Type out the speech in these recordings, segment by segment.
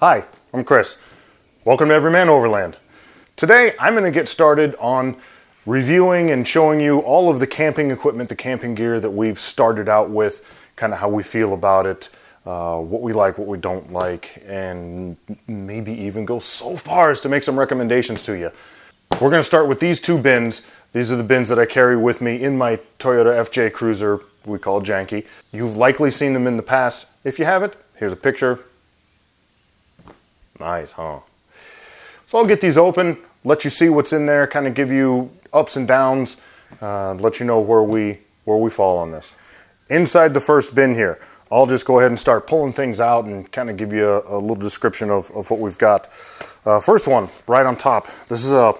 Hi, I'm Chris. Welcome to Everyman Overland. Today I'm going to get started on reviewing and showing you all of the camping equipment, the camping gear that we've started out with, kind of how we feel about it, what we like, what we don't like, and maybe even go so far as to make some recommendations to you. We're going to start with these two bins. These are the bins that I carry with me in my Toyota FJ Cruiser, we call it Janky. You've likely seen them in the past. If you haven't, here's a picture. Nice, huh? So I'll get these open, let you see what's in there, kind of give you ups and downs, let you know where we fall on this. Inside the first bin here, I'll just go ahead and start pulling things out and kind of give you a little description of what we've got. First one, right on top. This is a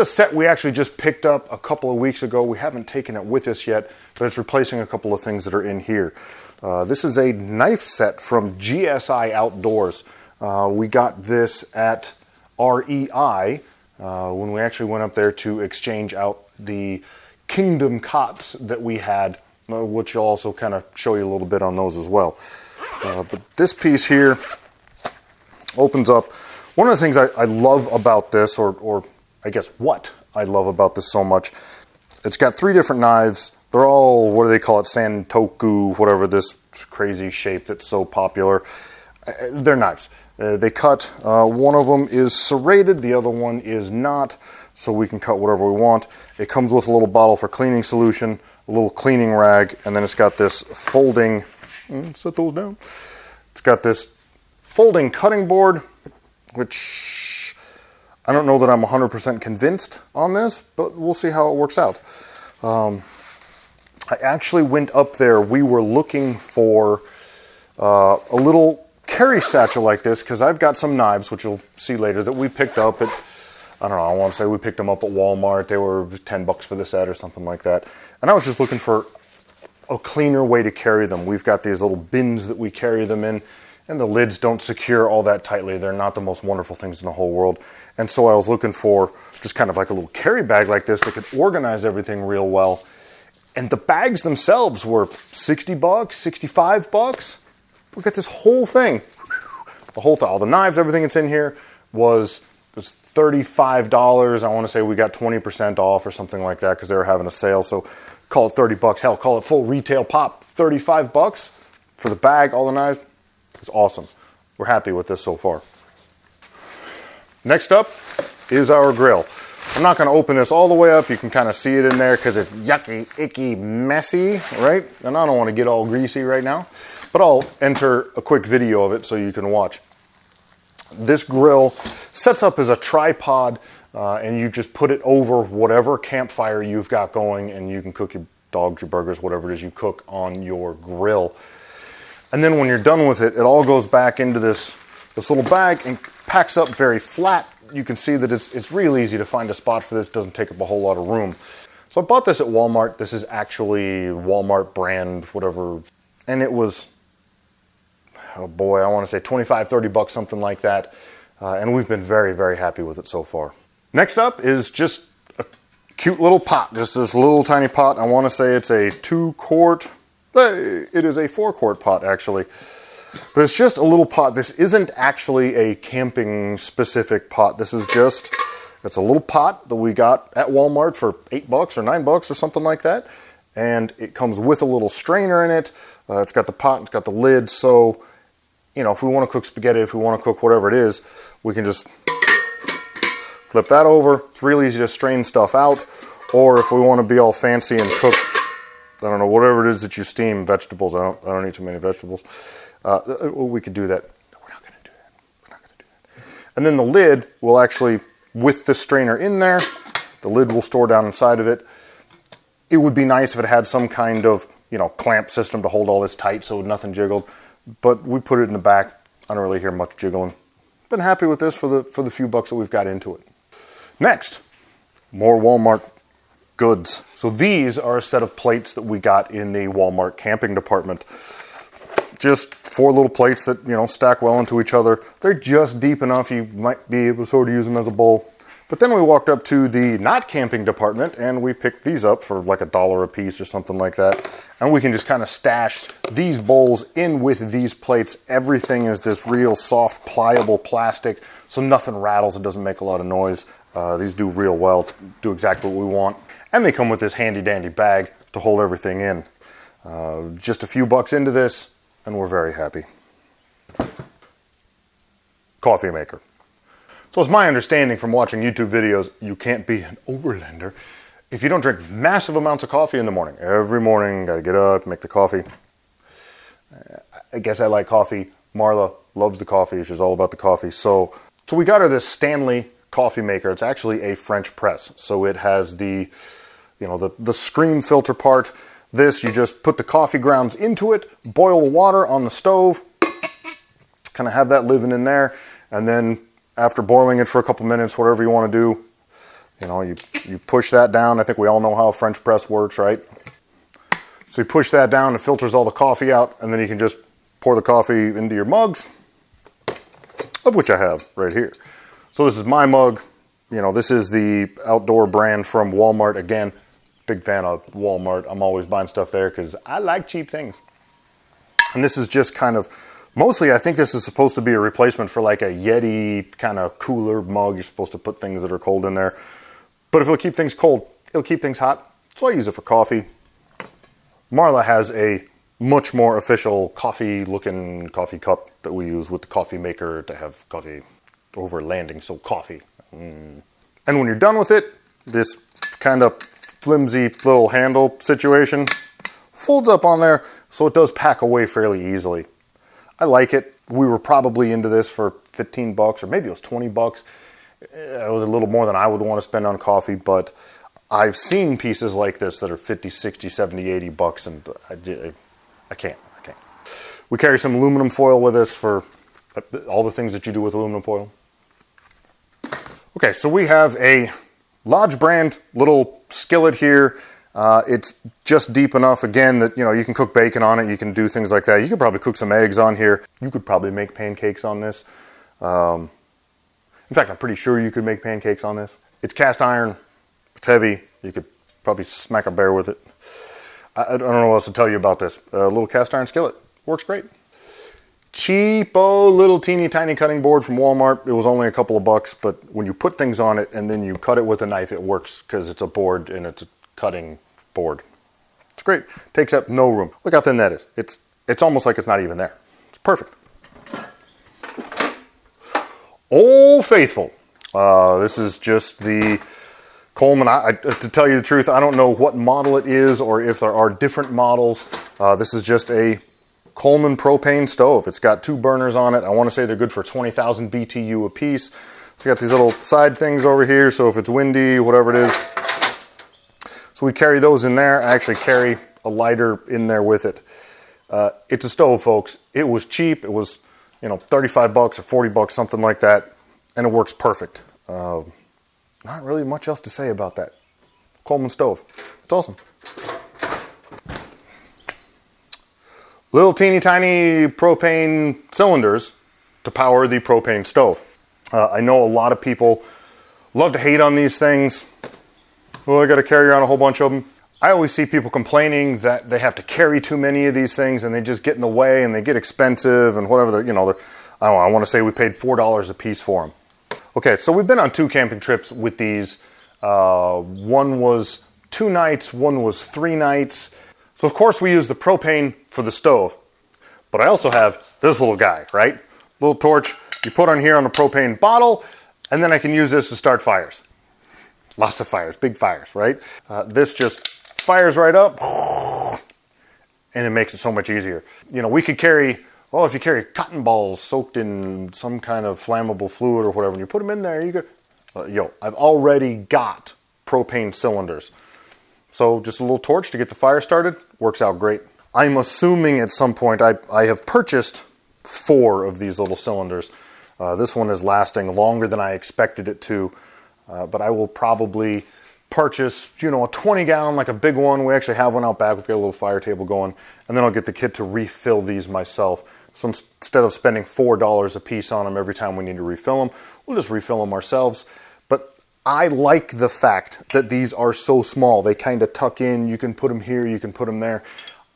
set we actually just picked up a couple of weeks ago. We haven't taken it with us yet, but it's replacing a couple of things that are in here. This is a knife set from GSI Outdoors. We got this at REI when we actually went up there to exchange out the Kingdom cots that we had, which will also kind of show you a little bit on those as well. But this piece here opens up. One of the things I love about this, or I guess what I love about this so much, it's got three different knives. They're all, what do they call it, Santoku, whatever this crazy shape that's so popular. They're knives. They cut. One of them is serrated, the other one is not, so we can cut whatever we want. It comes with a little bottle for cleaning solution, a little cleaning rag, and then it's got this folding, set those down. It's got this folding cutting board, which I don't know that I'm 100% convinced on this, but we'll see how it works out. I actually went up there, we were looking for a little carry satchel like this, because I've got some knives, which you'll see later, that we picked up at, I don't know, I want to say we picked them up at Walmart. They were $10 for the set or something like that. And I was just looking for a cleaner way to carry them. We've got these little bins that we carry them in, and the lids don't secure all that tightly. They're not the most wonderful things in the whole world. And so I was looking for just kind of like a little carry bag like this that could organize everything real well. And the bags themselves were $60, $65. We got this whole thing. The whole thing, all the knives, everything that's in here was $35. I want to say we got 20% off or something like that because they were having a sale. So call it $30. Hell, call it full retail pop. $35 for the bag, all the knives. It's awesome. We're happy with this so far. Next up is our grill. I'm not going to open this all the way up. You can kind of see it in there because it's yucky, icky, messy, right? And I don't want to get all greasy right now. But I'll enter a quick video of it so you can watch. This grill sets up as a tripod, and you just put it over whatever campfire you've got going, and you can cook your dogs, your burgers, whatever it is you cook on your grill. And then when you're done with it, it all goes back into this little bag and packs up very flat. You can see that it's real easy to find a spot for this. It doesn't take up a whole lot of room. So I bought this at Walmart. This is actually Walmart brand, whatever. And it was, oh boy, I want to say $25, $30, something like that. And we've been very, very happy with it so far. Next up is just a cute little pot. Just this little tiny pot. I want to say it's a 2-quart. It is a 4-quart pot, actually. But it's just a little pot. This isn't actually a camping specific pot. This is just, it's a little pot that we got at Walmart for $8 or $9 or something like that. And it comes with a little strainer in it. It's got the pot, it's got the lid. So, you know, if we want to cook spaghetti, if we want to cook whatever it is, we can just flip that over. It's real easy to strain stuff out. Or if we want to be all fancy and cook, I don't know, whatever it is that you steam, vegetables. I don't eat too many vegetables. We could do that. No, we're not going to do that. We're not going to do that. And then the lid will actually, with the strainer in there, the lid will store down inside of it. It would be nice if it had some kind of, you know, clamp system to hold all this tight so nothing jiggled. But we put it in the back. I don't really hear much jiggling. Been happy with this for the few bucks that we've got into it. Next, more Walmart goods. So these are a set of plates that we got in the Walmart camping department. Just 4 little plates that, you know, stack well into each other. They're just deep enough you might be able to sort of use them as a bowl. But then we walked up to the not camping department and we picked these up for like $1 a piece or something like that. And we can just kind of stash these bowls in with these plates. Everything is this real soft, pliable plastic, so nothing rattles. It doesn't make a lot of noise. These do real well, do exactly what we want. And they come with this handy dandy bag to hold everything in. Just a few bucks into this and we're very happy. Coffee maker. So it's my understanding from watching YouTube videos, you can't be an overlander if you don't drink massive amounts of coffee in the morning. Every morning, gotta get up, make the coffee. I guess I like coffee. Marla loves the coffee. She's all about the coffee. So we got her this Stanley coffee maker. It's actually a French press. So it has the screen filter part. This, you just put the coffee grounds into it, boil the water on the stove, kind of have that living in there, and then after boiling it for a couple minutes, whatever you want to do, you push that down. I think we all know how a French press works, right? So you push that down, it filters all the coffee out, and then you can just pour the coffee into your mugs, of which I have right here. So this is my mug. This is the outdoor brand from Walmart. Again, big fan of Walmart. I'm always buying stuff there because I like cheap things. And this is just kind of, mostly I think this is supposed to be a replacement for like a Yeti kind of cooler mug. You're supposed to put things that are cold in there. But if it'll keep things cold, it'll keep things hot. So I use it for coffee. Marla has a much more official coffee-looking coffee cup that we use with the coffee maker to have coffee overlanding, so coffee. And when you're done with it, this kind of flimsy little handle situation folds up on there, so it does pack away fairly easily. I like it. We were probably into this for 15 bucks, or maybe it was 20 bucks. It was a little more than I would want to spend on coffee, but I've seen pieces like this that are 50, 60, 70, 80 bucks, and I can't. We carry some aluminum foil with us for all the things that you do with aluminum foil. Okay, so we have a Lodge brand little skillet here. It's just deep enough, again, that you can cook bacon on it. You can do things like that. You could probably cook some eggs on here. You could probably make pancakes on this. In fact, I'm pretty sure you could make pancakes on this. It's cast iron. It's heavy. You could probably smack a bear with it. I don't know what else to tell you about this. A little cast iron skillet. Works great. Cheapo little teeny tiny cutting board from Walmart. It was only a couple of bucks, but when you put things on it and then you cut it with a knife, it works because it's a board and it's a cutting board. It's great. Takes up no room. Look how thin that is. It's almost like it's not even there. It's perfect. Old Faithful. This is just the Coleman. To tell you the truth, I don't know what model it is or if there are different models. This is just a Coleman propane stove. It's got 2 burners on it. I want to say they're good for 20,000 BTU a piece. It's got these little side things over here, so if it's windy, whatever it is. So we carry those in there. I actually carry a lighter in there with it. It's a stove, folks. It was cheap. It was, 35 bucks or 40 bucks, something like that, and it works perfect. Not really much else to say about that. Coleman stove. It's awesome. Little teeny tiny propane cylinders to power the propane stove. I know a lot of people love to hate on these things. Well, I got to carry around a whole bunch of them. I always see people complaining that they have to carry too many of these things and they just get in the way and they get expensive and whatever. I want to say we paid $4 a piece for them. Okay, so we've been on 2 camping trips with these. One was 2 nights, one was 3 nights. So of course we use the propane for the stove, but I also have this little guy, right? Little torch you put on here on the propane bottle, and then I can use this to start fires. Lots of fires, big fires, right? This just fires right up, and it makes it so much easier. We could carry, if you carry cotton balls soaked in some kind of flammable fluid or whatever, and you put them in there, you go, I've already got propane cylinders. So just a little torch to get the fire started, works out great. I'm assuming at some point I have purchased 4 of these little cylinders. This one is lasting longer than I expected it to, but I will probably purchase, a 20-gallon, like a big one. We actually have one out back. We've got a little fire table going, and then I'll get the kid to refill these myself. So instead of spending $4 a piece on them every time we need to refill them, we'll just refill them ourselves. But I like the fact that these are so small. They kind of tuck in. You can put them here, you can put them there.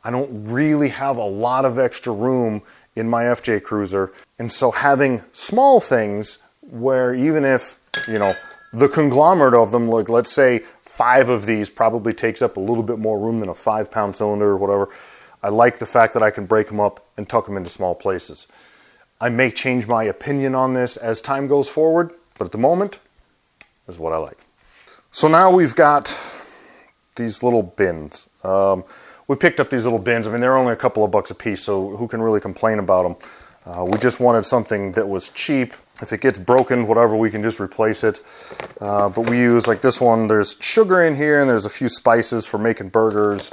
I don't really have a lot of extra room in my FJ Cruiser. And so having small things where even if, you know, the conglomerate of them, like let's say 5 of these probably takes up a little bit more room than a 5-pound cylinder or whatever. I like the fact that I can break them up and tuck them into small places. I may change my opinion on this as time goes forward, but at the moment, this is what I like. So now we've got these little bins. We picked up these little bins. I mean, they're only a couple of bucks a piece, so who can really complain about them? We just wanted something that was cheap. If it gets broken, whatever, we can just replace it. But we use, like this one, there's sugar in here, and there's a few spices for making burgers.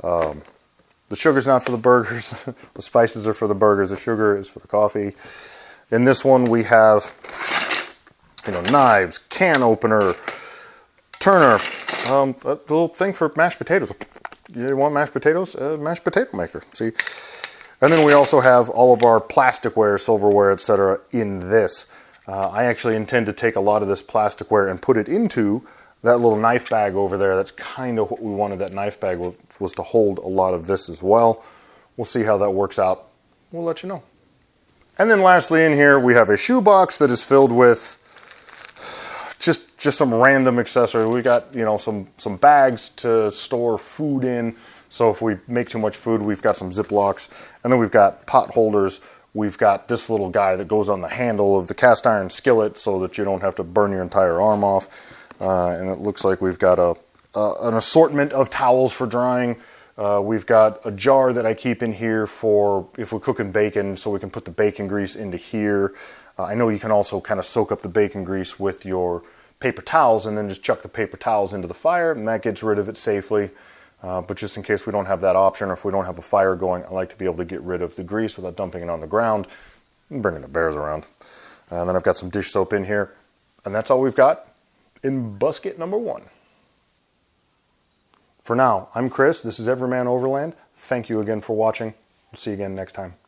The sugar's not for the burgers. The spices are for the burgers. The sugar is for the coffee. In this one, we have, you know, knives, can opener, turner, a little thing for mashed potatoes. You want mashed potatoes? Mashed potato maker. See? And then we also have all of our plasticware, silverware, etc. in this. I actually intend to take a lot of this plasticware and put it into that little knife bag over there. That's kind of what we wanted that knife bag was to hold a lot of this as well. We'll see how that works out. We'll let you know. And then lastly in here we have a shoebox that is filled with just some random accessories. We got, you know, some bags to store food in. So if we make too much food, we've got some Ziplocs. And then we've got pot holders. We've got this little guy that goes on the handle of the cast iron skillet so that you don't have to burn your entire arm off. And it looks like we've got an assortment of towels for drying. We've got a jar that I keep in here for if we're cooking bacon, so we can put the bacon grease into here. I know you can also kind of soak up the bacon grease with your paper towels and then just chuck the paper towels into the fire, and that gets rid of it safely. But just in case we don't have that option, or if we don't have a fire going, I like to be able to get rid of the grease without dumping it on the ground and bringing the bears around. And then I've got some dish soap in here, and that's all we've got in busket number 1. For now, I'm Chris. This is Everyman Overland. Thank you again for watching. We'll see you again next time.